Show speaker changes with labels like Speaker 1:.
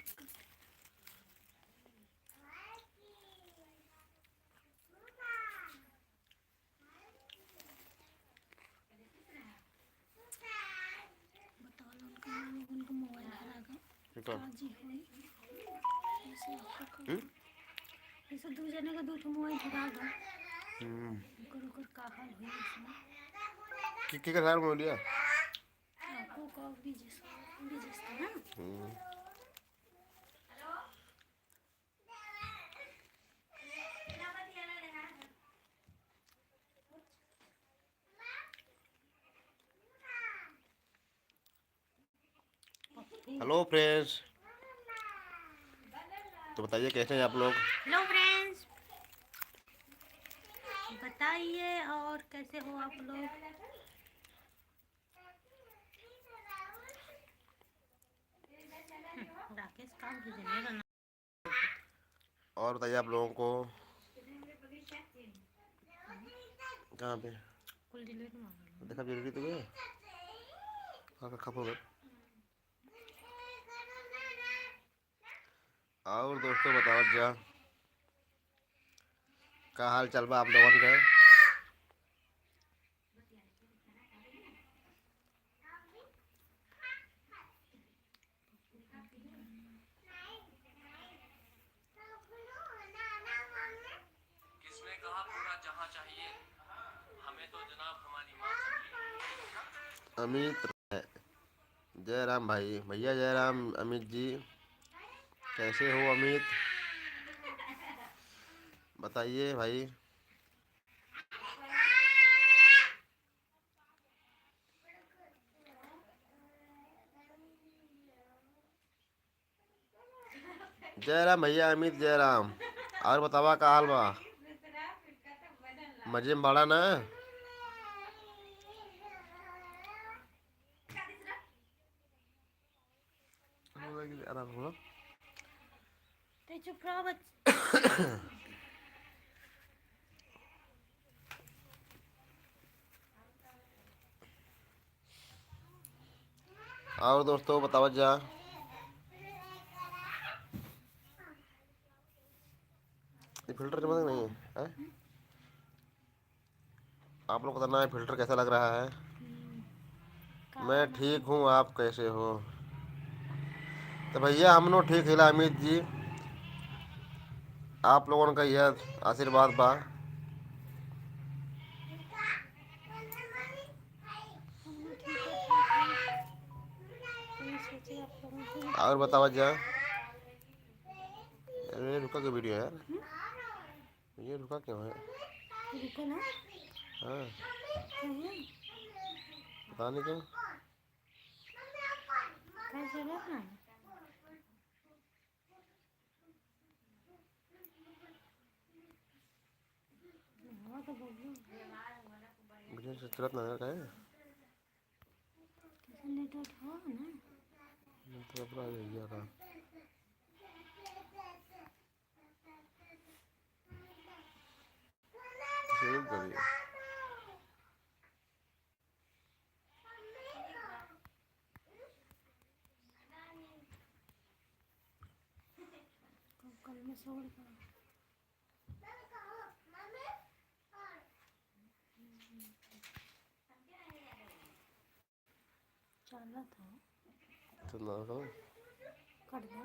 Speaker 1: उनका मोबाइल जी ऐसे दो जने का दो मोबाइल खराब है। कर का हाल हुई इसमें
Speaker 2: की का मोबाइल लिया
Speaker 1: आपको का बिजनेस था ना।
Speaker 2: हेलो फ्रेंड्स, तो बताइए कैसे हैं आप लोग।
Speaker 1: हेलो फ्रेंड्स, बताइए और कैसे हो आप लोग। राकेश काम की जगह
Speaker 2: और बताइए आप लोगों को कहाँ पे
Speaker 1: कुल डिलीट मार
Speaker 2: देखा जरूरी तुम्हें हाँ खबर। और दोस्तों बताओ जा का हाल चल बा आप लोगों के।
Speaker 3: किसने कहा पूरा जहां चाहिए, हमें तो जनाब हमारी माँ चाहिए।
Speaker 2: अमित जयराम भाई, भैया जयराम, अमित जी कैसे हो अमित, बताइए भाई। जयराम भैया, अमित जयराम, और बतावा का हाल बा, मजे में बड़ा ना।
Speaker 1: ते चुप रहो बच्चे।
Speaker 2: और दोस्तों बतावा जा ये फिल्टर चमक नहीं है, आप लोग बताना है फिल्टर कैसा लग रहा है। मैं ठीक हूँ, आप कैसे हो। तो भैया हम लोग ठीक हिला अमित जी, आप लोगों का यह आशीर्वाद बा।
Speaker 1: सोचे आप लोगों को
Speaker 2: और बतावा जा, अरे रुका के वीडियो यार, ये रुका क्यों है।
Speaker 1: रुको ना।
Speaker 2: हाँ
Speaker 1: कहीं
Speaker 2: पता नहीं क्यों।
Speaker 1: कैसे रखना तो बोलो
Speaker 2: मुझे से तुरंत नजर का है
Speaker 1: नेट हो ना।
Speaker 2: तो अपना भैया का जरूर करिए।
Speaker 1: कल में सोल का चला था
Speaker 2: तो ना करो
Speaker 1: कर दो।